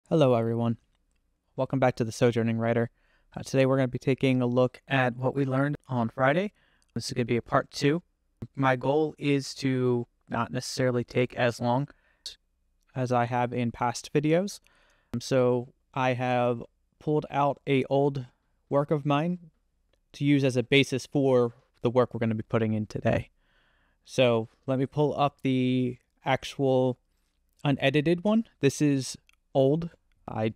Hello everyone, welcome back to the Sojourning Writer. Today we're going to be taking a look at what we learned on Friday. This is going to be a part 2. My goal is to not necessarily take as long as I have in past videos. So I have pulled out an old work of mine to use as a basis for the work we're going to be putting in today. So let me pull up the actual unedited one. This is old. I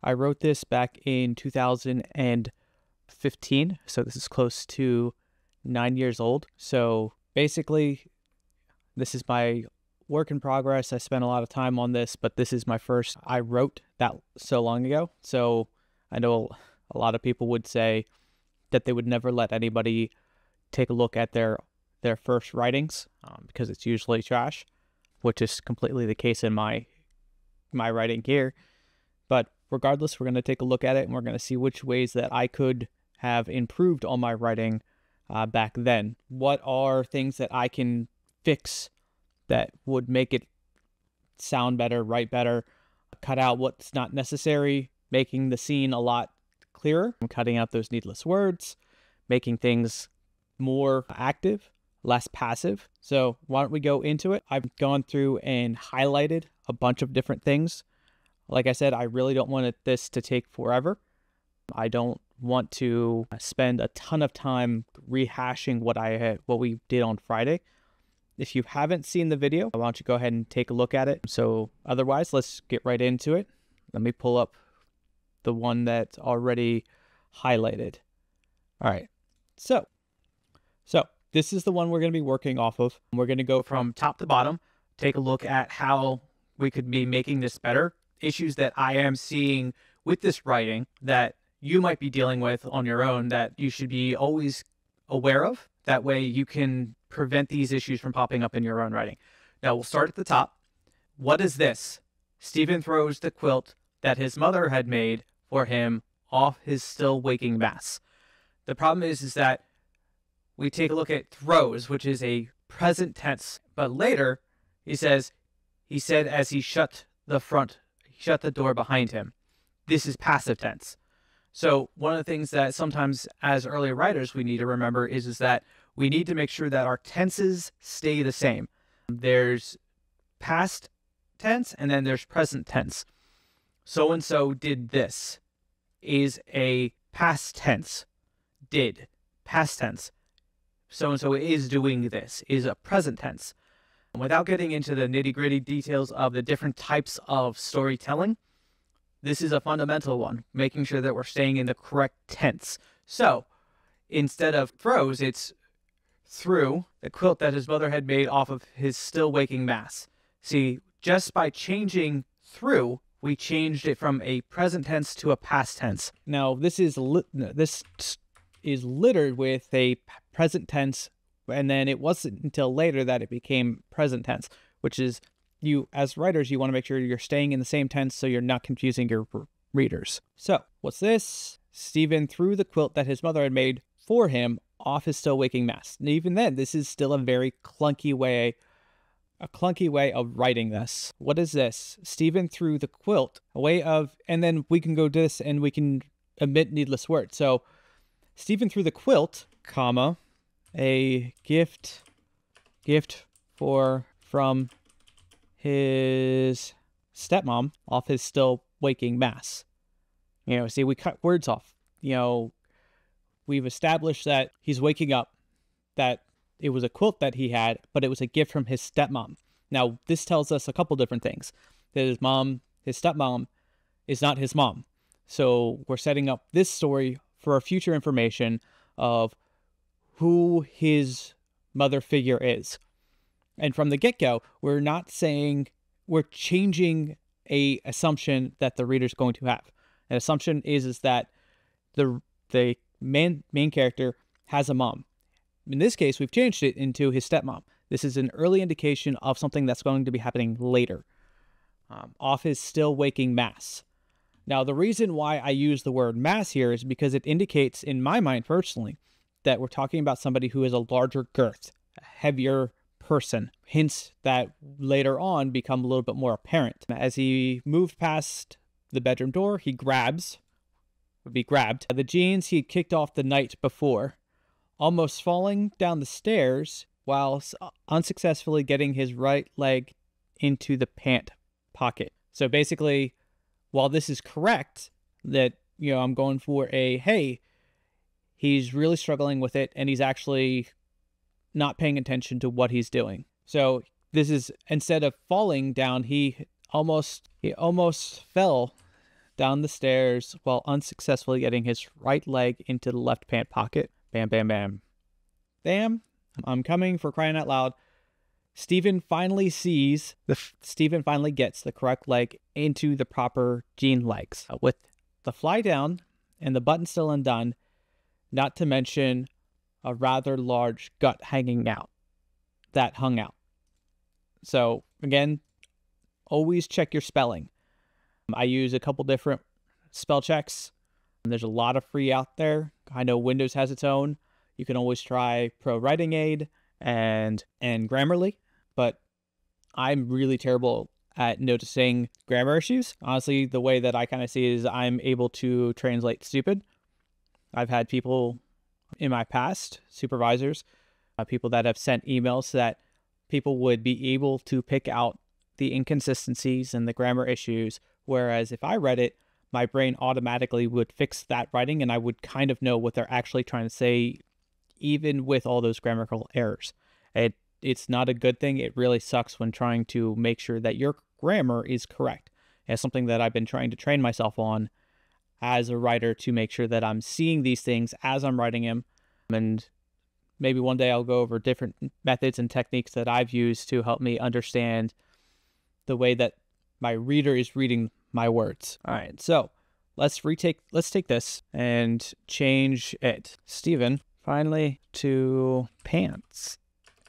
wrote this back in 2015, so this is close to 9 years old. So basically, this is my work in progress. I spent a lot of time on this, but this is my first. I wrote that so long ago, so I know a lot of people would say that they would never let anybody take a look at their first writings because it's usually trash, which is completely the case in my writing here. But regardless, we're going to take a look at it and we're going to see which ways that I could have improved on my writing back then. What are things that I can fix that would make it sound better, write better, cut out what's not necessary, making the scene a lot clearer. I'm cutting out those needless words, making things more active, less passive. So why don't we go into it? I've gone through and highlighted a bunch of different things. Like I said, I really don't want this to take forever. I don't want to spend a ton of time rehashing what we did on Friday. If you haven't seen the video, why don't you go ahead and take a look at it. So otherwise, let's get right into it. Let me pull up the one that's already highlighted. All right. So this is the one we're going to be working off of. We're going to go from top to bottom, take a look at how we could be making this better, issues that I am seeing with this writing that you might be dealing with on your own that you should be always aware of. That way you can prevent these issues from popping up in your own writing. Now we'll start at the top. What is this? Stephen throws the quilt that his mother had made for him off his still waking mass. The problem is that we take a look at throws, which is a present tense, but later he said as he shut the door behind him. This is passive tense. So one of the things that sometimes as early writers we need to remember is that we need to make sure that our tenses stay the same. There's past tense and then there's present tense. So-and-so did this is a past tense. Did, past tense. So-and-so is doing this is a present tense. Without getting into the nitty-gritty details of the different types of storytelling, this is a fundamental one, making sure that we're staying in the correct tense. So instead of throws, it's threw the quilt that his mother had made off of his still waking mass. See, just by changing through, we changed it from a present tense to a past tense. Now, this is littered with a present tense, and then it wasn't until later that it became present tense, which is you, as writers, you want to make sure you're staying in the same tense so you're not confusing your readers. So, what's this? Stephen threw the quilt that his mother had made for him off his still waking mass. And even then, this is still a very clunky way of writing this. What is this? Stephen threw the quilt, and then we can go to this and we can omit needless words. So, Stephen threw the quilt, comma, a gift from his stepmom off his still waking mass. See, we cut words off. We've established that he's waking up, that it was a quilt that he had, but it was a gift from his stepmom. Now, this tells us a couple different things. That his stepmom is not his mom. So we're setting up this story for future information of who his mother figure is. And from the get-go, we're changing a assumption that the reader's going to have. An assumption is that the main character has a mom. In this case, we've changed it into his stepmom. This is an early indication of something that's going to be happening later, off his still waking mass. Now, the reason why I use the word mass here is because it indicates, in my mind personally, that we're talking about somebody who has a larger girth, a heavier person. Hints that later on become a little bit more apparent. As he moved past the bedroom door, he grabbed the jeans he had kicked off the night before, almost falling down the stairs while unsuccessfully getting his right leg into the pant pocket. So basically, while this is correct, that, I'm going for hey, he's really struggling with it, and he's actually not paying attention to what he's doing. So this is, instead of falling down, he almost fell down the stairs while unsuccessfully getting his right leg into the left pant pocket. Bam, bam, bam. Bam. I'm coming, for crying out loud. Stephen finally gets the correct leg into the proper jean legs, with the fly down and the button still undone, not to mention a rather large gut hung out. So again, always check your spelling. I use a couple different spell checks. There's a lot of free out there. I know Windows has its own. You can always try Pro Writing Aid and Grammarly, but I'm really terrible at noticing grammar issues. Honestly, the way that I kind of see it is I'm able to translate stupid. I've had people in my past, supervisors, people that have sent emails so that people would be able to pick out the inconsistencies and the grammar issues, whereas if I read it, my brain automatically would fix that writing and I would kind of know what they're actually trying to say, even with all those grammatical errors. It's not a good thing. It really sucks when trying to make sure that your grammar is correct. It's something that I've been trying to train myself on as a writer, to make sure that I'm seeing these things as I'm writing them. And maybe one day I'll go over different methods and techniques that I've used to help me understand the way that my reader is reading my words. All right, so let's take this and change it. Stephen finally to pants.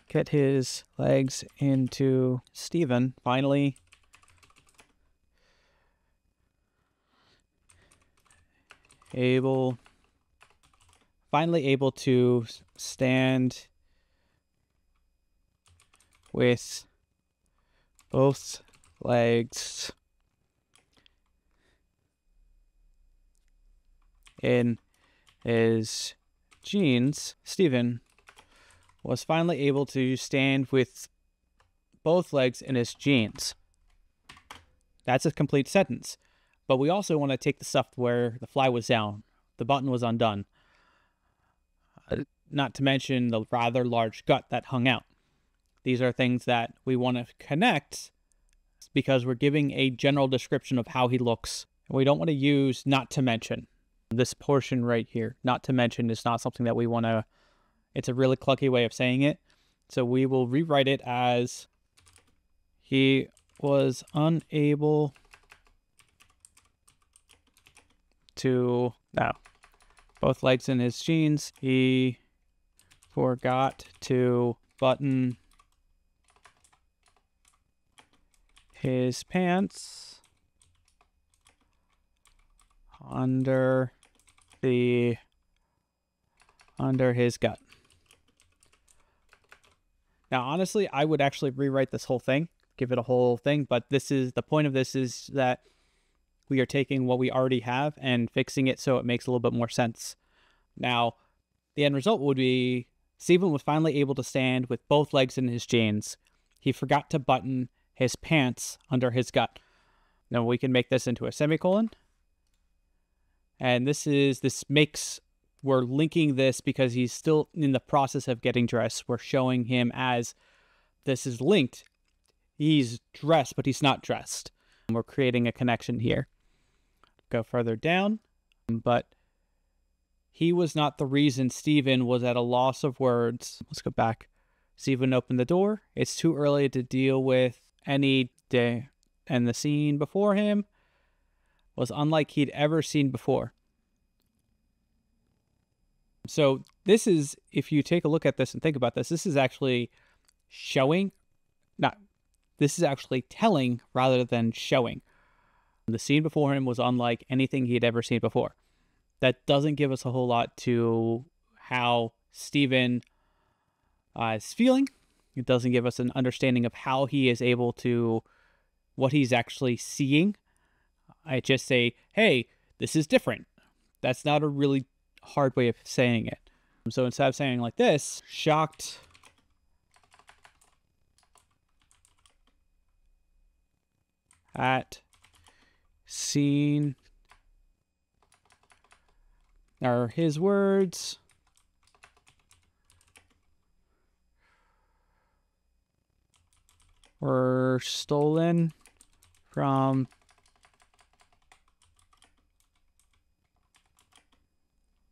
Get his legs into Stephen finally able to stand with both legs in his jeans. Stephen was finally able to stand with both legs in his jeans. That's a complete sentence. But we also want to take the stuff where the fly was down, the button was undone. Not to mention the rather large gut that hung out. These are things that we want to connect because we're giving a general description of how he looks. We don't want to use not to mention. This portion right here, not to mention, is not something that we want to. It's a really clunky way of saying it. So we will rewrite it as he was unable to, both legs in his jeans. He forgot to button his pants under his gut. Now, honestly, I would actually rewrite this whole thing, give it a whole thing, but the point of this is that we are taking what we already have and fixing it so it makes a little bit more sense. Now, the end result would be Stephen was finally able to stand with both legs in his jeans. He forgot to button his pants under his gut. Now we can make this into a semicolon. And we're linking this because he's still in the process of getting dressed. We're showing him as this is linked. He's dressed, but he's not dressed. We're creating a connection here. Go further down, but he was not the reason Stephen was at a loss of words. Let's go back. Stephen opened the door. It's too early to deal with any day. And the scene before him was unlike he'd ever seen before. So this is, if you take a look at this and think about this, this is actually this is actually telling rather than showing. The scene before him was unlike anything he'd ever seen before. That doesn't give us a whole lot to how Stephen is feeling. It doesn't give us an understanding of how he is able to, what he's actually seeing. I just say, hey, this is different. That's not a really hard way of saying it. So instead of saying like this, shocked at seeing, are his words were stolen from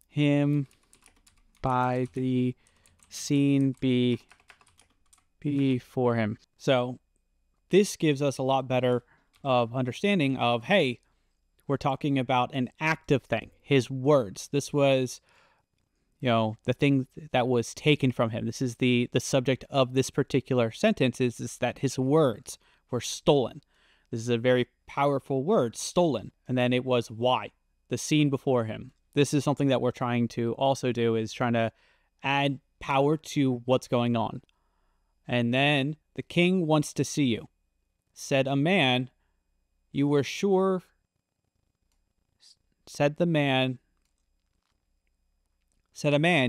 him by the scene before him. So this gives us a lot better of understanding of, hey, we're talking about an active thing, his words. This was, the thing that was taken from him. This is the subject of this particular sentence is that his words were stolen. This is a very powerful word, stolen. And then it was why, the scene before him. This is something that we're trying to also do, is trying to add power to what's going on. And then the king wants to see you. Said a man, you were sure, said a man,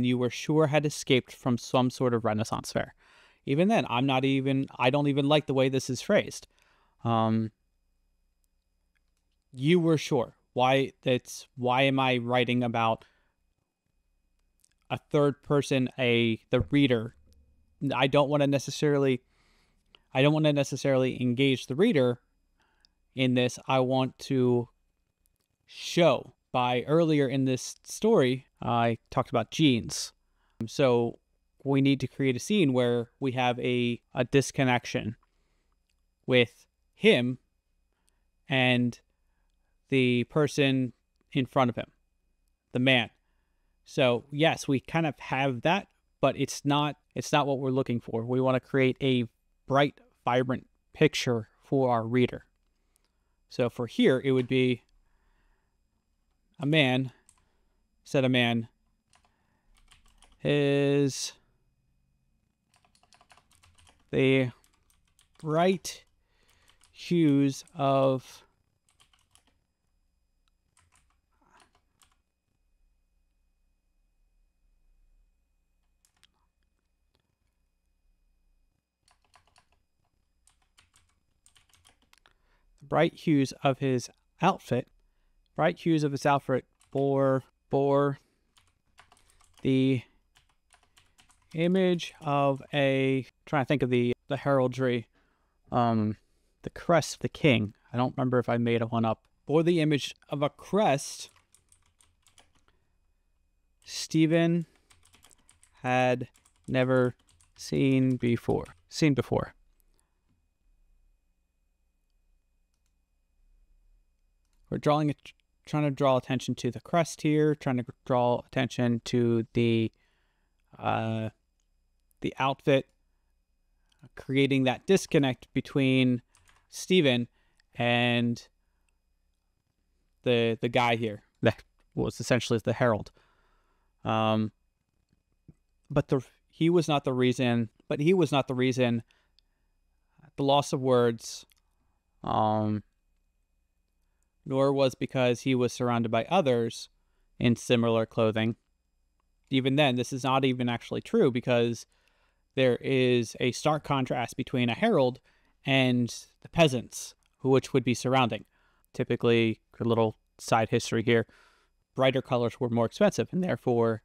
you were sure had escaped from some sort of Renaissance fair. Even then, I don't even like the way this is phrased. You were sure. Why am I writing about a third person, the reader? I don't want to necessarily engage the reader in this. I want to show. By earlier in this story, I talked about genes. So we need to create a scene where we have a disconnection with him and the person in front of him, the man. So yes, we kind of have that, but it's not what we're looking for. We want to create a bright, vibrant picture for our reader. So for here, it would be a man, said a man, is the bright hues of his outfit. Bright hues of his outfit bore the image of trying to think of the heraldry, the crest of the king. I don't remember if I made one up. Bore the image of a crest Stephen had never seen before. We're trying to draw attention to the crest here, trying to draw attention to the outfit, creating that disconnect between Stephen and the guy here that was essentially the herald. But he was not the reason. The loss of words, nor was because he was surrounded by others in similar clothing. Even then, this is not even actually true, because there is a stark contrast between a herald and the peasants, which would be surrounding. Typically, a little side history here, brighter colors were more expensive, and therefore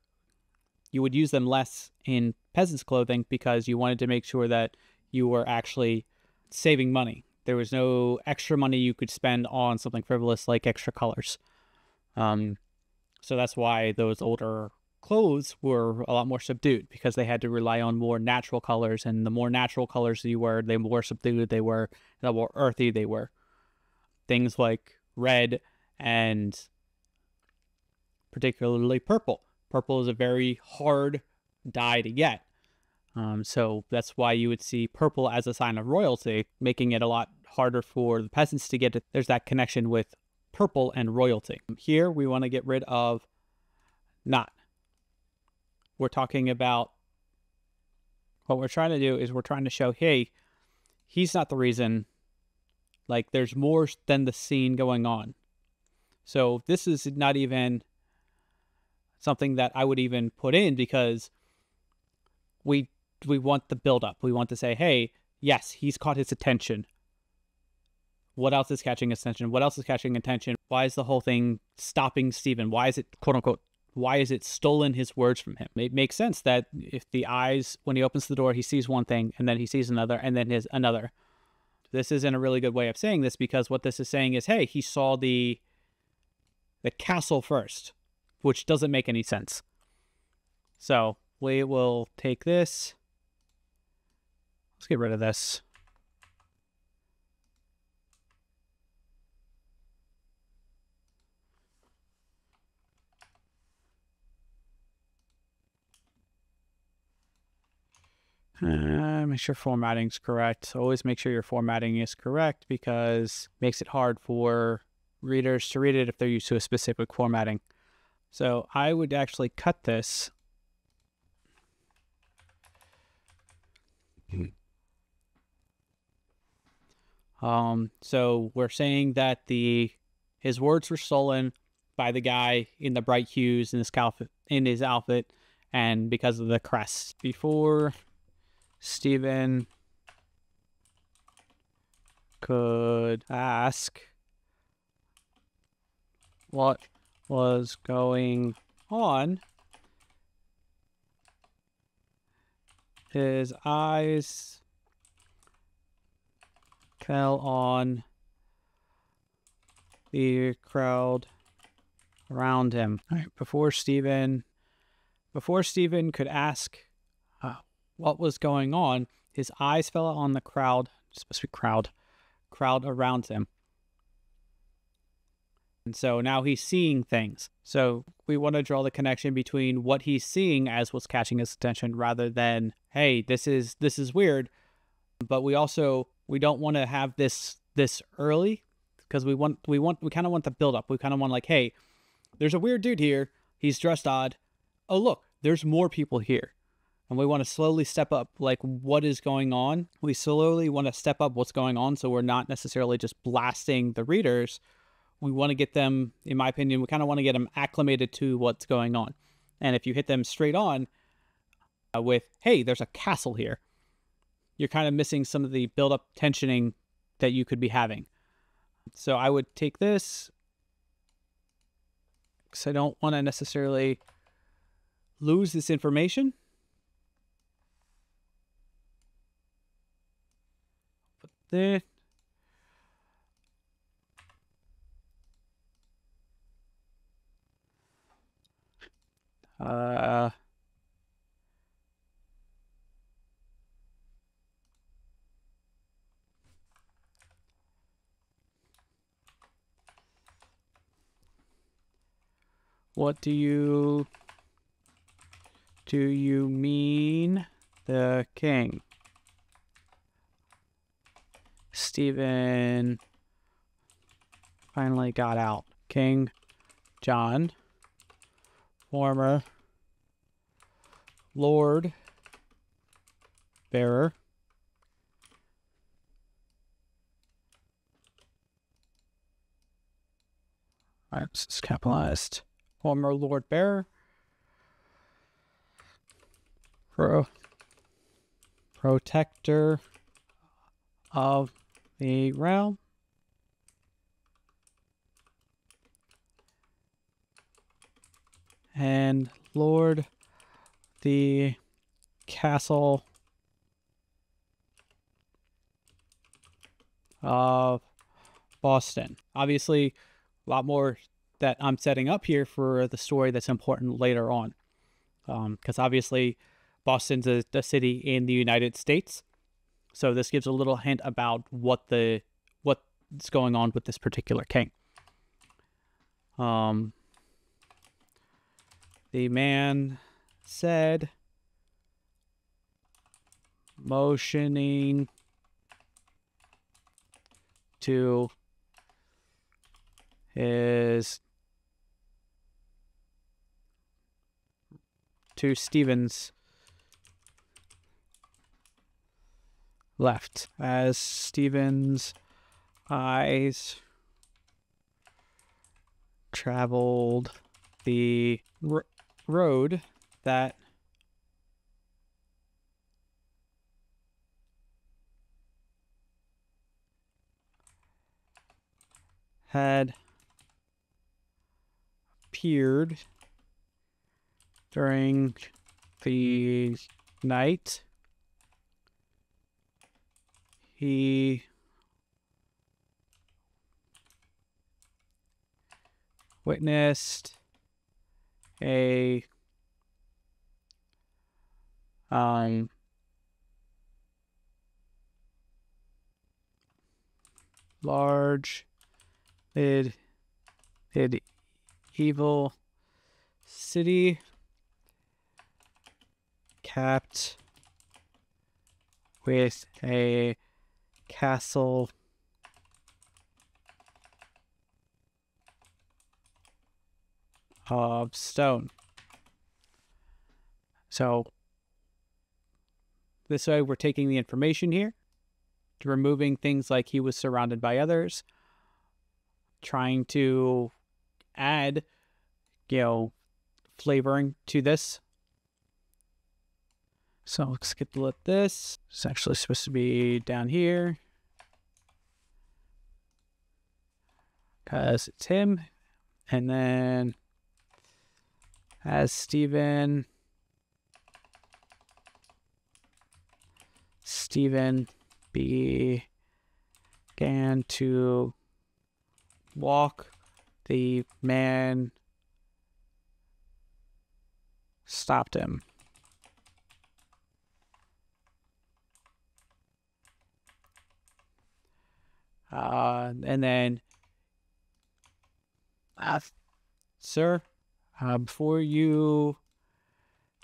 you would use them less in peasants' clothing because you wanted to make sure that you were actually saving money. There was no extra money you could spend on something frivolous like extra colors. So that's why those older clothes were a lot more subdued, because they had to rely on more natural colors, and the more natural colors you were, the more subdued they were, the more earthy they were. Things like red and particularly purple. Purple is a very hard dye to get. So that's why you would see purple as a sign of royalty, making it a lot harder for the peasants to get it. There's that connection with purple and royalty. Here, we want to get rid of not. We're talking about what we're trying to do is we're trying to show, hey, he's not the reason. Like, there's more than the scene going on. So this is not even something that I would even put in, because we want the build-up. We want to say, hey, yes, he's caught his attention. What else is catching his attention? What else is catching attention? Why is the whole thing stopping Stephen? Why is it, quote unquote, why is it stolen his words from him? It makes sense that if the eyes, when he opens the door, he sees one thing, and then he sees another, and then his another. This isn't a really good way of saying this, because what this is saying is, hey, he saw the castle first, which doesn't make any sense. So we will take this. Let's get rid of this. Make sure formatting's correct. Always make sure your formatting is correct, because it makes it hard for readers to read it if they're used to a specific formatting. So I would actually cut this. So we're saying that his words were stolen by the guy in the bright hues in his outfit, and because of the crest. Before Stephen could ask what was going on, his eyes fell on the crowd around him. All right, before Stephen could ask what was going on, his eyes fell on the crowd. It's supposed to be crowd around him. And so now he's seeing things. So we want to draw the connection between what he's seeing as what's catching his attention, rather than, hey, this is weird. But we don't want to have this early, because we kind of want the build up. We kind of want, like, hey, there's a weird dude here. He's dressed odd. Oh, look, there's more people here. And we want to slowly step up, like, what is going on. We slowly want to step up what's going on, so we're not necessarily just blasting the readers. We want to get them, in my opinion, we kind of want to get them acclimated to what's going on. And if you hit them straight on with, hey, there's a castle here, you're kind of missing some of the build-up tensioning that you could be having. So I would take this, because I don't want to necessarily lose this information. Put there. What do you mean, the king? Stephen finally got out. King John, former Lord Bearer, all right, this is capitalized. Former Lord Bearer, protector of the realm, and Lord the castle of Boston. Obviously, a lot more that I'm setting up here for the story that's important later on. Because obviously, Boston's a city in the United States. So this gives a little hint about what's going on with this particular king. The man said, motioning to Stephen's left as Stephen's eyes traveled the road that had appeared during the night. He witnessed a large medieval city capped with a castle of stone. So this way we're taking the information here, removing things like he was surrounded by others, trying to add, flavoring to this. So let's skip this. It's actually supposed to be down here because it's him. And then as Stephen began to walk, the man stopped him. And then, sir, before you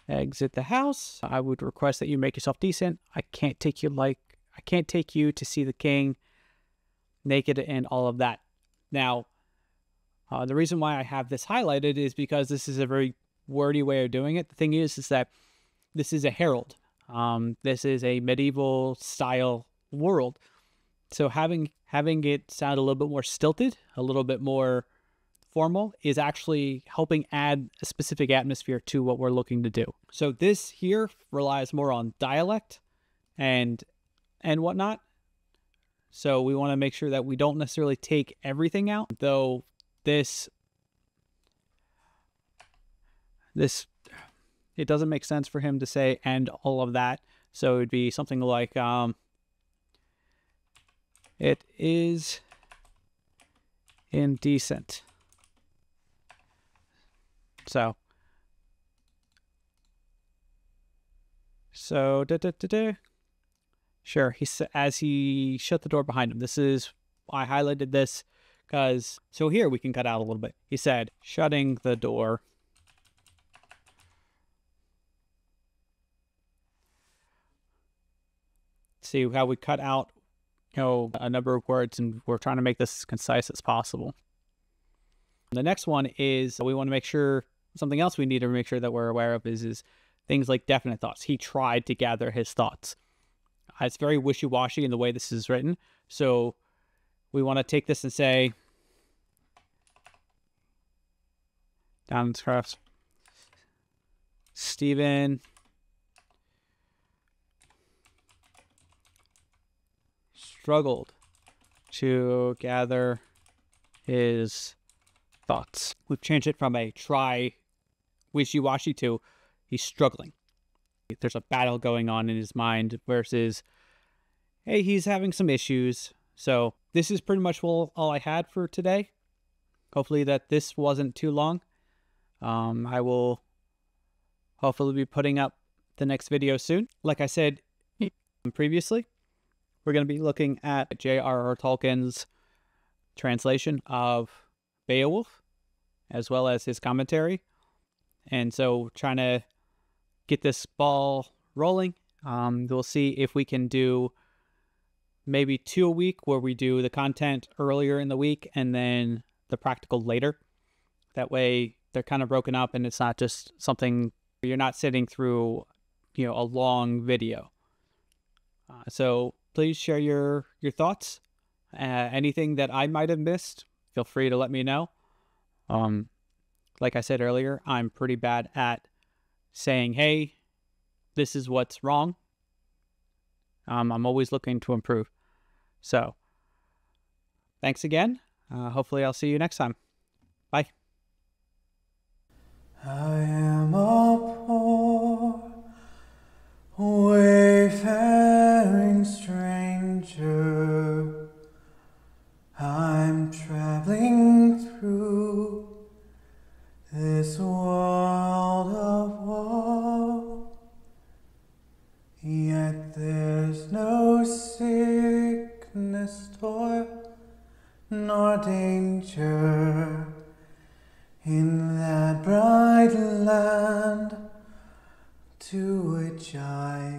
exit the house, I would request that you make yourself decent. I can't take you to see the king naked and all of that. Now, the reason why I have this highlighted is because this is a very wordy way of doing it. The thing is that this is a herald. This is a medieval style world. So having it sound a little bit more stilted, a little bit more formal, is actually helping add a specific atmosphere to what we're looking to do. So this here relies more on dialect and whatnot. So we want to make sure that we don't necessarily take everything out, though this it doesn't make sense for him to say and all of that. So it'd be something like it is indecent. So sure, as he shut the door behind him. I highlighted this because, so here we can cut out a little bit. He said, shutting the door. See how we cut out, a number of words, and we're trying to make this as concise as possible. The next one is we want to make sure, something else we need to make sure that we're aware of is things like definite thoughts. He tried to gather his thoughts. It's very wishy-washy in the way this is written. So we want to take this and say, down the crafts, Stephen struggled to gather his thoughts. We've changed it from a try wishy-washy to he's struggling. There's a battle going on in his mind versus, hey, he's having some issues. So this is pretty much all I had for today. Hopefully that this wasn't too long. I will hopefully be putting up the next video soon. Like I said previously, we're going to be looking at J.R.R. Tolkien's translation of Beowulf, as well as his commentary. And so trying to get this ball rolling. We'll see if we can do maybe 2 a week, where we do the content earlier in the week and then the practical later. That way they're kind of broken up and it's not just something, you're not sitting through, a long video. So please share your thoughts. Anything that I might have missed, feel free to let me know. Like I said earlier, I'm pretty bad at saying, hey, this is what's wrong. I'm always looking to improve. So, thanks again. Hopefully I'll see you next time. Bye. I am a poor, wayfaring stranger. I'm traveling through this world of woe, yet there's no sickness, toil, nor danger in that bright land to which I